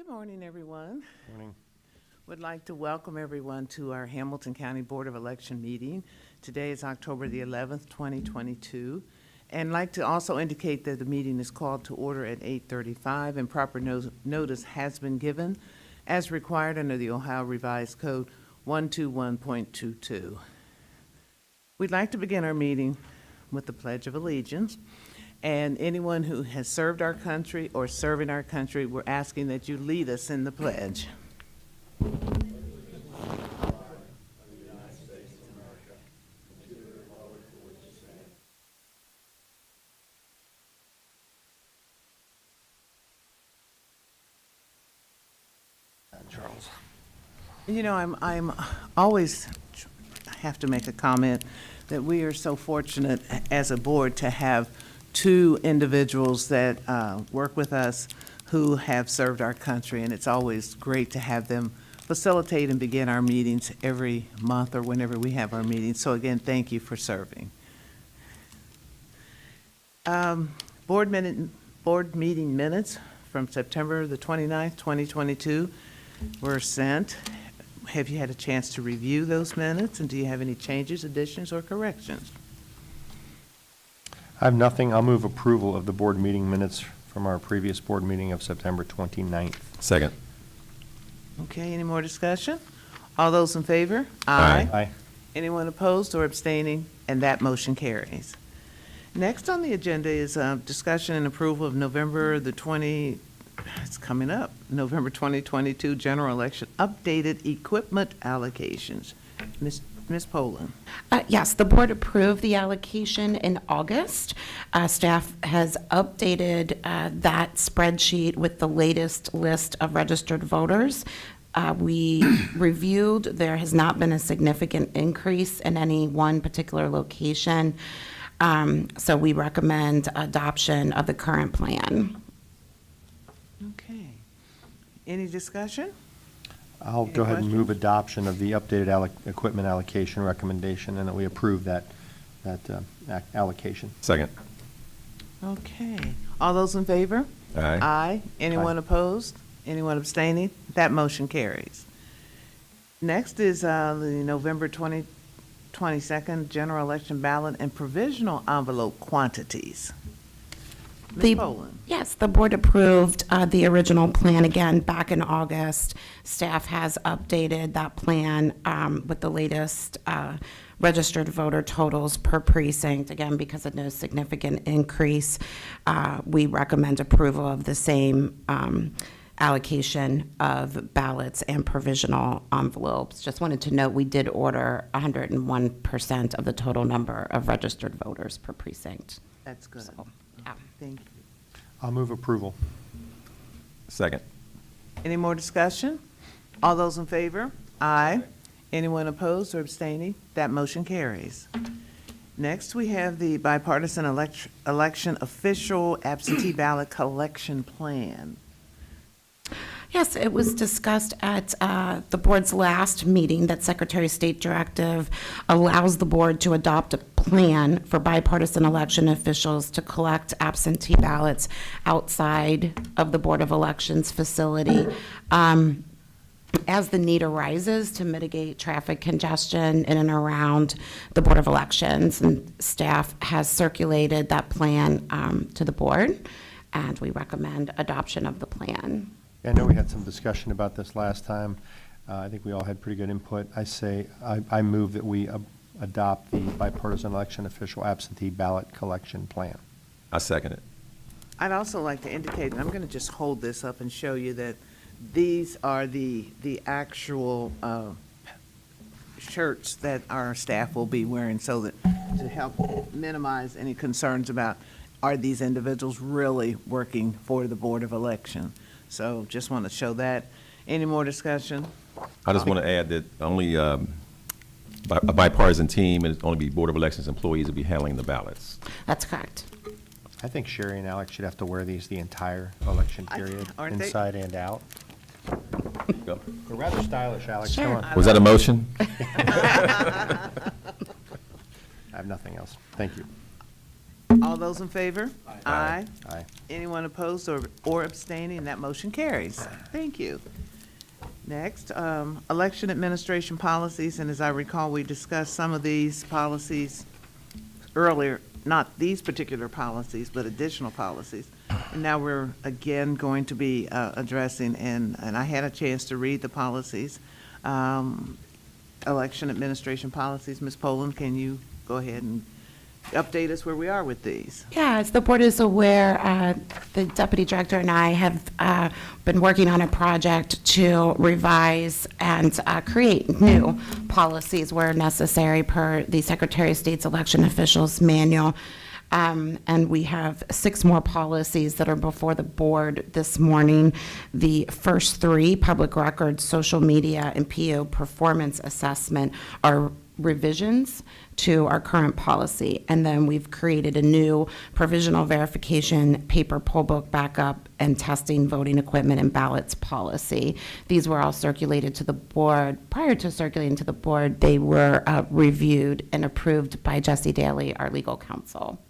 Good morning, everyone. Morning. Would like to welcome everyone to our Hamilton County Board of Election meeting. Today is October the 11th, 2022. And like to also indicate that the meeting is called to order at 8:35 and proper notice has been given as required under the Ohio Revised Code 121.22. We'd like to begin our meeting with the Pledge of Allegiance. And anyone who has served our country or serving our country, we're asking that you lead us in the pledge. Charles. You know, I'm always have to make a comment that we are so fortunate as a board to have two individuals that work with us who have served our country, and it's always great to have them facilitate and begin our meetings every month or whenever we have our meetings. So again, thank you for serving. Board meeting minutes from September the 29th, 2022 were sent. Have you had a chance to review those minutes, and do you have any changes, additions, or corrections? I have nothing. I'll move approval of the board meeting minutes from our previous board meeting of September 29th. Second. Okay, any more discussion? All those in favor? Aye. Aye. Anyone opposed or abstaining? And that motion carries. Next on the agenda is discussion and approval of November 2022 general election updated equipment allocations. Ms. Poland. Yes, the board approved the allocation in August. Staff has updated that spreadsheet with the latest list of registered voters. We reviewed, there has not been a significant increase in any one particular location. So we recommend adoption of the current plan. Okay. Any discussion? I'll go ahead and move adoption of the updated equipment allocation recommendation, and that we approve that allocation. Second. Okay. All those in favor? Aye. Aye. Anyone Aye. opposed? Anyone abstaining? That motion carries. Next is the November 22nd general election ballot and provisional envelope quantities. Ms. Poland. Yes, the board approved the original plan again back in August. Staff has updated that plan with the latest registered voter totals per precinct. Again, because of no significant increase, we recommend approval of the same allocation of ballots and provisional envelopes. Just wanted to note we did order 101% of the total number of registered voters per precinct. That's good. So, yeah. Thank you. I'll move approval. Second. Any more discussion? All those in favor? Aye. Anyone opposed or abstaining? That motion carries. Next, we have the bipartisan election official absentee ballot collection plan. Yes, it was discussed at the board's last meeting that Secretary of State directive allows the board to adopt a plan for bipartisan election officials to collect absentee ballots outside of the Board of Elections facility. As the need arises to mitigate traffic congestion in and around the Board of Elections, and staff has circulated that plan to the board, and we recommend adoption of the plan. I know we had some discussion about this last time. I think we all had pretty good input. I move that we adopt the bipartisan election official absentee ballot collection plan. I second it. I'd also like to indicate, and I'm going to just hold this up and show you that these are the actual shirts that our staff will be wearing, so that to help minimize any concerns about are these individuals really working for the Board of Election. So just want to show that. Any more discussion? I just want to add that only a bipartisan team, and it's only be Board of Elections employees will be handling the ballots. That's correct. I think Sherry and Alex should have to wear these the entire election period, Aren't they? inside and out. Go. They're rather stylish, Alex. Sure. Come on. Was that a motion? I have nothing else. Thank you. All those in favor? Aye. Aye. Anyone opposed or abstaining? That motion carries. Thank you. Next, election administration policies, and as I recall, we discussed some of these policies earlier, not these particular policies, but additional policies. And now we're again going to be addressing, and I had a chance to read the policies, election administration policies. Ms. Poland, can you go ahead and update us where we are with these? Yeah, as the board is aware, the deputy director and I have been working on a project to revise and create new policies where necessary per the Secretary of State's election officials manual. And we have 6 more policies that are before the board this morning. The first 3, public records, social media, and PO performance assessment, are revisions to our current policy. And then we've created a new provisional verification, paper poll book backup, and testing voting equipment and ballots policy. These were all circulated to the board. Prior to circulating to the board, they were reviewed and approved by Jesse Daly, our legal counsel.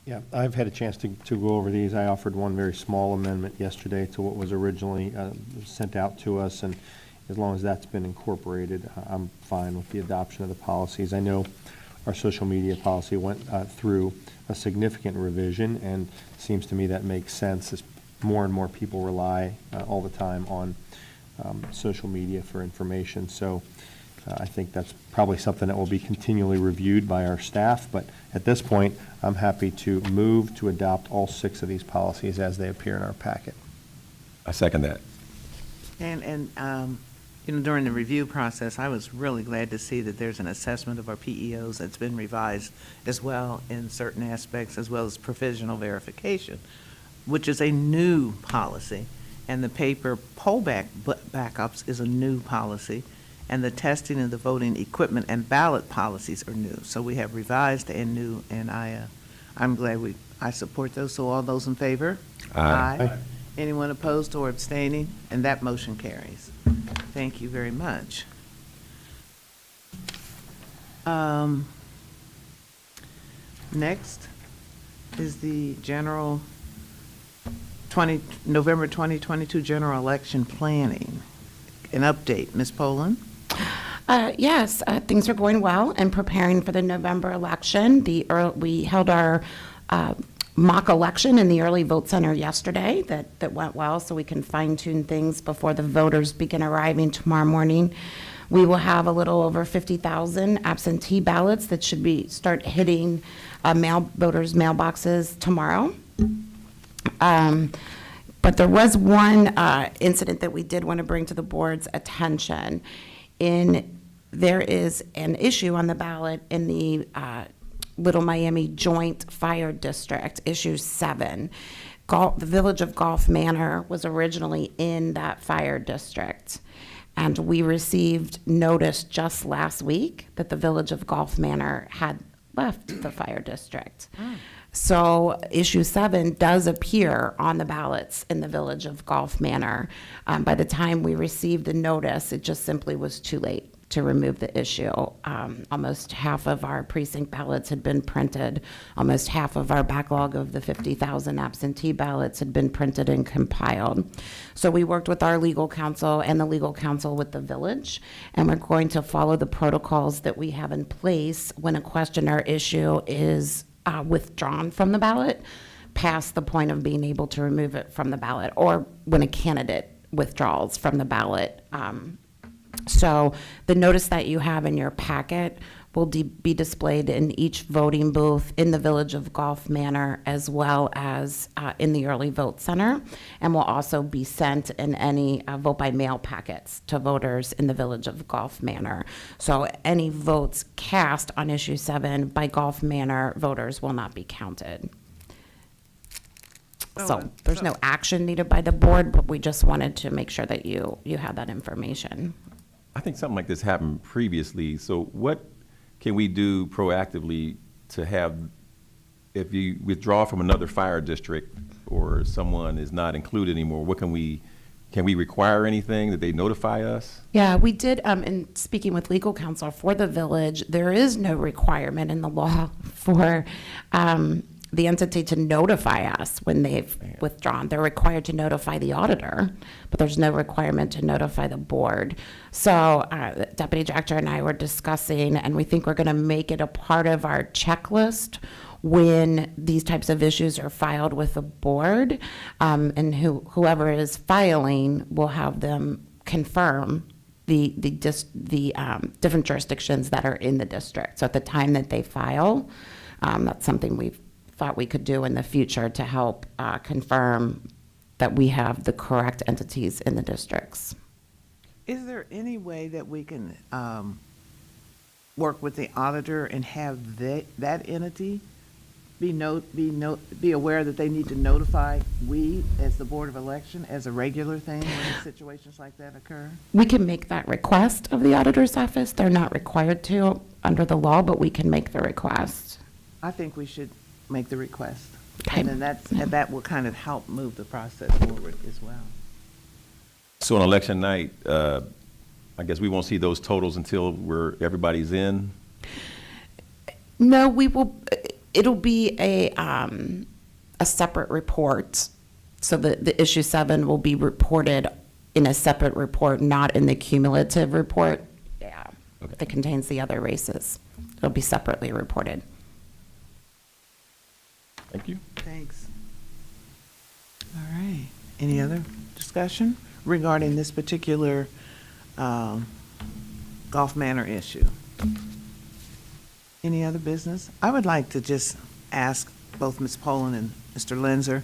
Yeah, I've had a chance to go over these. I offered one very small amendment yesterday to what was originally sent out to us, and as long as that's been incorporated, I'm fine with the adoption of the policies. I know our social media policy went through a significant revision, and it seems to me that makes sense as more and more people rely all the time on social media for information. So I think that's probably something that will be continually reviewed by our staff, but at this point, I'm happy to move to adopt all 6 of these policies as they appear in our packet. I second that. And you know, during the review process, I was really glad to see that there's an assessment of our PEOs that's been revised as well in certain aspects, as well as provisional verification, which is a new policy. And the paper pollback backups is a new policy. And the testing of the voting equipment and ballot policies are new. So we have revised and new, and I'm glad I support those. So all those in favor? Aye. Aye. Anyone opposed or abstaining? And that motion carries. Thank you very much. Next is the November 2022 general election planning. An update, Ms. Poland? Yes, things are going well and preparing for the November election. We held our mock election in the early vote center yesterday that went well, so we can fine-tune things before the voters begin arriving tomorrow morning. We will have a little over 50,000 absentee ballots that should start hitting voters' mailboxes tomorrow. But there was one incident that we did want to bring to the board's attention. There is an issue on the ballot in the Little Miami Joint Fire District, issue 7. The village of Gulf Manor was originally in that fire district. And we received notice just last week that the village of Gulf Manor had left the fire district. So issue 7 does appear on the ballots in the village of Gulf Manor. By the time we received the notice, it just simply was too late to remove the issue. Almost half of our precinct ballots had been printed. Almost half of our backlog of the 50,000 absentee ballots had been printed and compiled. So we worked with our legal counsel and the legal counsel with the village, and we're going to follow the protocols that we have in place when a question or issue is withdrawn from the ballot, past the point of being able to remove it from the ballot, or when a candidate withdraws from the ballot. So the notice that you have in your packet will be displayed in each voting booth in the village of Gulf Manor, as well as in the early vote center, and will also be sent in any vote by mail packets to voters in the village of Gulf Manor. So any votes cast on issue 7 by Gulf Manor voters will not be counted. So there's no action needed by the board, but we just wanted to make sure that you had that information. I think something like this happened previously, so what can we do proactively to have, if you withdraw from another fire district or someone is not included anymore, what can we can we require anything that they notify us? Yeah, we did, in speaking with legal counsel for the village, there is no requirement in the law for the entity to notify us when they've withdrawn. They're required to notify the auditor, but there's no requirement to notify the board. So Deputy Director and I were discussing, and we think we're going to make it a part of our checklist when these types of issues are filed with the board, and whoever is filing will have them confirm the different jurisdictions that are in the district. So at the time that they file, that's something we've thought we could do in the future to help confirm that we have the correct entities in the districts. Is there any way that we can work with the auditor and have that entity be aware that they need to notify we, as the Board of Election, as a regular thing when situations like that occur? We can make that request of the auditor's office. They're not required to under the law, but we can make the request. I think we should make the request. Okay. And then that will kind of help move the process forward as well. So on election night, I guess we won't see those totals until everybody's in? No, we will, it'll be a separate report. So the issue 7 will be reported in a separate report, not in the cumulative report. Yeah. Okay. That contains the other races. It'll be separately reported. Thank you. Thanks. All right. Any other discussion regarding this particular Gulf Manor issue? Any other business? I would like to just ask both Ms. Poland and Mr. Lenzer,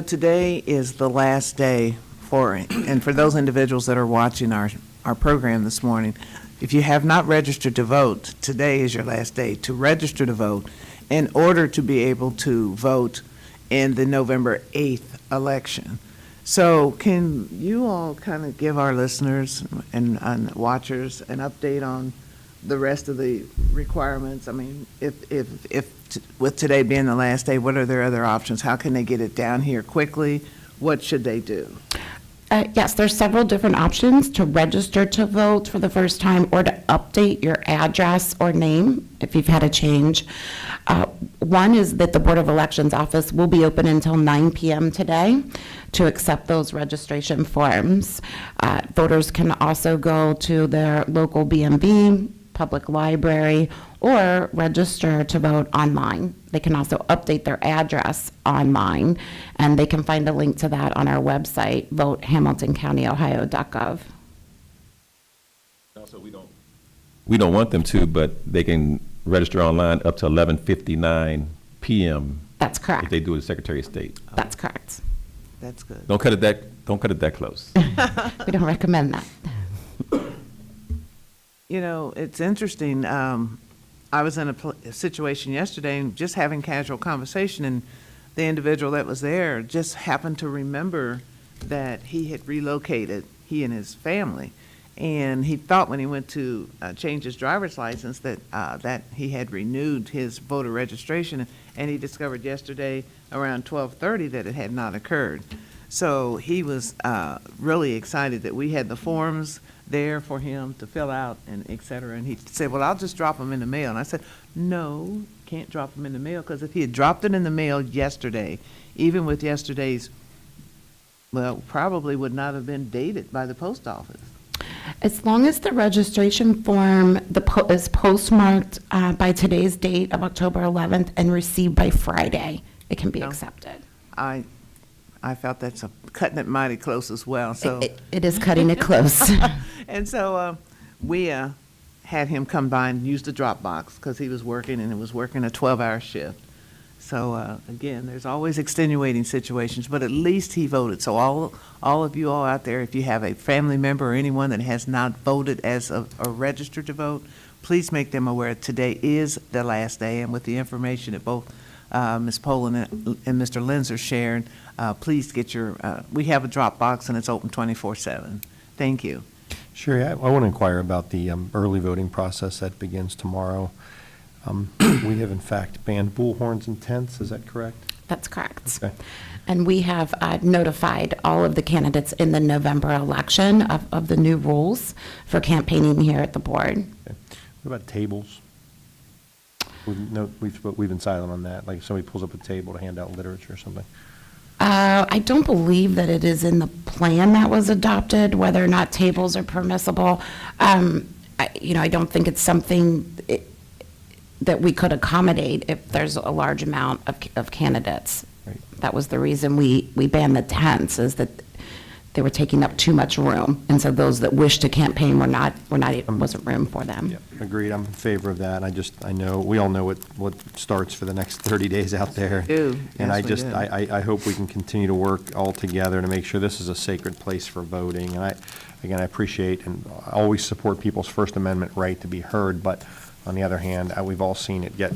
today is the last day and for those individuals that are watching our program this morning, if you have not registered to vote, today is your last day to register to vote in order to be able to vote in the November 8th election. So can you all kind of give our listeners and watchers an update on the rest of the requirements? I mean, with today being the last day, what are their other options? How can they get it down here quickly? What should they do? Yes, there's several different options to register to vote for the first time or to update your address or name if you've had a change. One is that the Board of Elections office will be open until 9 p.m. today to accept those registration forms. Voters can also go to their local BMV, public library, or register to vote online. They can also update their address online, and they can find a link to that on our website, votehamiltoncountyohio.gov. Also, we don't want them to, but they can register online up to 11:59 p.m. That's correct. if they do it as Secretary of State. That's correct. That's good. Don't cut it that close. We don't recommend that. It's interesting. I was in a situation yesterday, and just having casual conversation, and the individual that was there just happened to remember that he had relocated, he and his family, and he thought when he went to change his driver's license that he had renewed his voter registration, and he discovered yesterday around 12:30 that it had not occurred. So he was really excited that we had the forms there for him to fill out and et cetera. And he said, well, I'll just drop them in the mail. And I said, no, can't drop them in the mail, because if he had dropped it in the mail yesterday, even with yesterday's, well, probably would not have been dated by the post office. As long as the registration form is postmarked by today's date of October 11th and received by Friday, it can be accepted. I felt that's cutting it mighty close as well. So It is cutting it close. And so we had him come by and use the drop box because he was working, and it was working a 12-hour shift. So again, there's always extenuating situations, but at least he voted. So all of you all out there, if you have a family member or anyone that has not voted as a registered to vote, please make them aware today is the last day. And with the information that both Ms. Poland and Mr. Lenzer shared, please get we have a drop box and it's open 24/7. Thank you. Sure, I want to inquire about the early voting process that begins tomorrow. We have in fact banned bullhorns and tents, is that correct? That's correct. Okay. And we have notified all of the candidates in the November election of the new rules for campaigning here at the board. Okay. What about tables? We've been silent on that, like if somebody pulls up a table to hand out literature or something. I don't believe that it is in the plan that was adopted, whether or not tables are permissible. I don't think it's something that we could accommodate if there's a large amount of candidates. Right. That was the reason we banned the tents, is that they were taking up too much room. And so those that wished to campaign wasn't room for them. Yeah, agreed. I'm in favor of that. I know, we all know what starts for the next 30 days out there. We do. And Yes, we do. I hope we can continue to work all together to make sure this is a sacred place for voting. And I appreciate and always support people's First Amendment right to be heard, but on the other hand, we've all seen it get,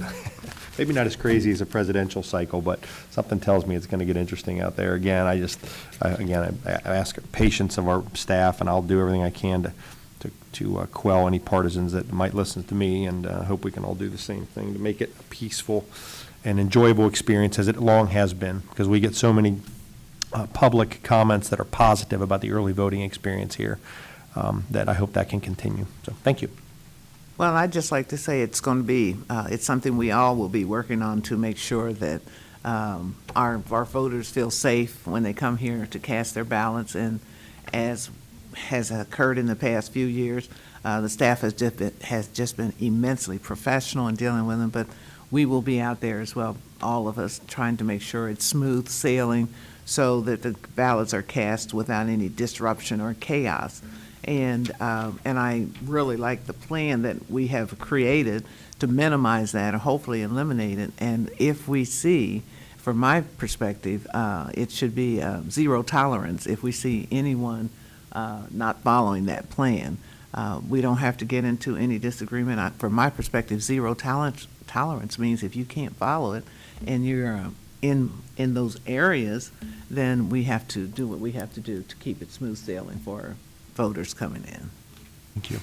maybe not as crazy as a presidential cycle, but something tells me it's going to get interesting out there. Again, I ask patience of our staff, and I'll do everything I can to quell any partisans that might listen to me, and hope we can all do the same thing to make it a peaceful and enjoyable experience, as it long has been, because we get so many public comments that are positive about the early voting experience here, that I hope that can continue. So, thank you. Well, I'd just like to say it's going to be, it's something we all will be working on to make sure that our voters feel safe when they come here to cast their ballots. And as has occurred in the past few years, the staff has just been immensely professional in dealing with them, but we will be out there as well, all of us, trying to make sure it's smooth sailing so that the ballots are cast without any disruption or chaos. And I really like the plan that we have created to minimize that or hopefully eliminate it. And if we see, from my perspective, it should be zero tolerance if we see anyone not following that plan. We don't have to get into any disagreement. From my perspective, zero tolerance means if you can't follow it and you're in those areas, then we have to do what we have to do to keep it smooth sailing for voters coming in. Thank you.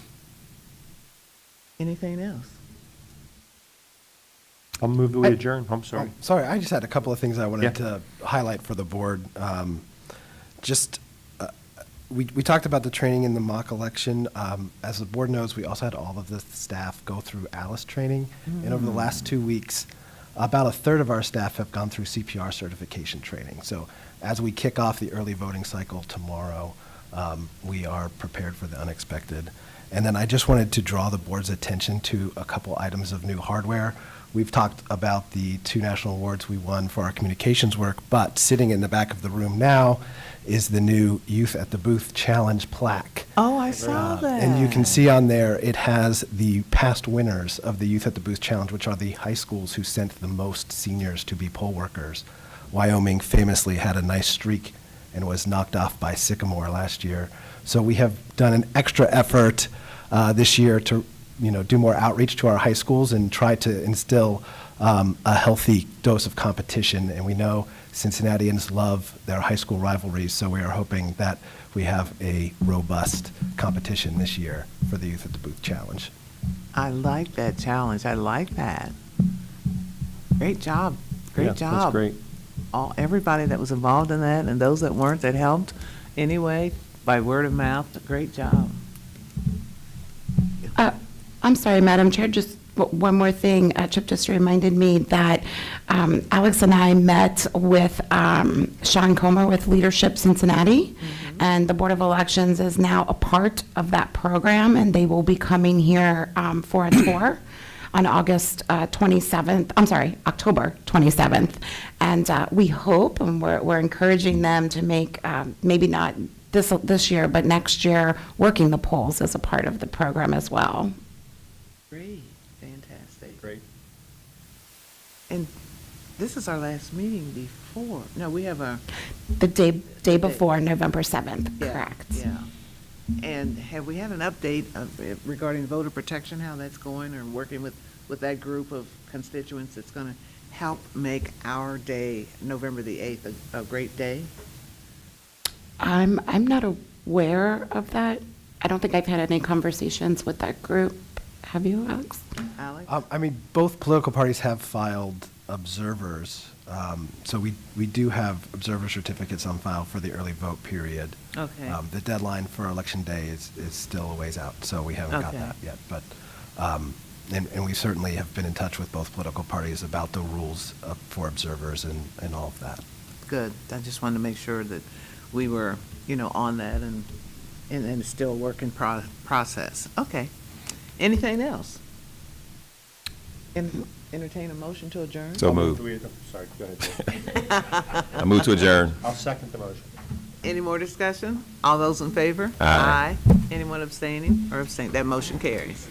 Anything else? I'll move that we adjourn. I'm sorry. Oh, sorry, I just had a couple of things I wanted to highlight for the board. We talked about the training in the mock election. As the board knows, we also had all of the staff go through ALICE training. And over the last 2 weeks, about a third of our staff have gone through CPR certification training. So as we kick off the early voting cycle tomorrow, we are prepared for the unexpected. And then I just wanted to draw the board's attention to a couple items of new hardware. We've talked about the 2 national awards we won for our communications work, but sitting in the back of the room now is the new Youth at the Booth Challenge plaque. Oh, I saw that. And you can see on there, it has the past winners of the Youth at the Booth Challenge, which are the high schools who sent the most seniors to be poll workers. Wyoming famously had a nice streak and was knocked off by Sycamore last year. So we have done an extra effort this year to do more outreach to our high schools and try to instill a healthy dose of competition. And we know Cincinnatians love their high school rivalries, so we are hoping that we have a robust competition this year for the Youth at the Booth Challenge. I like that challenge. I like that. Great job. Great job. That's great. Everybody that was involved in that and those that weren't that helped anyway by word of mouth, great job. I'm sorry, Madam Chair, just one more thing. Chip just reminded me that Alex and I met with Sean Comer with Leadership Cincinnati, and the Board of Elections is now a part of that program, and they will be coming here for a tour on October 27th. And we hope, and we're encouraging them to make, maybe not this year, but next year, working the polls as a part of the program as well. Great. Fantastic. Great. And this is our last meeting before, no, we have The day before, November 7th, yeah, correct. Yeah. And have we had an update regarding voter protection, how that's going, or working with that group of constituents that's going to help make our day, November the 8th, a great day? I'm not aware of that. I don't think I've had any conversations with that group. Have you, Alex? Alex? Both political parties have filed observers So we do have observer certificates on file for the early vote period. Okay. The deadline for Election Day is still a ways out, so we haven't got Okay. that yet. But, and we certainly have been in touch with both political parties about the rules for observers and all of that. Good. I just wanted to make sure that we were, on that and it's still a work in process. Okay. Anything else? Entertain a motion to adjourn? So moved. Sorry, go ahead. I move to adjourn. I'll second the motion. Any more discussion? All those in favor? Aye. Anyone abstaining or abstaining? That motion carries.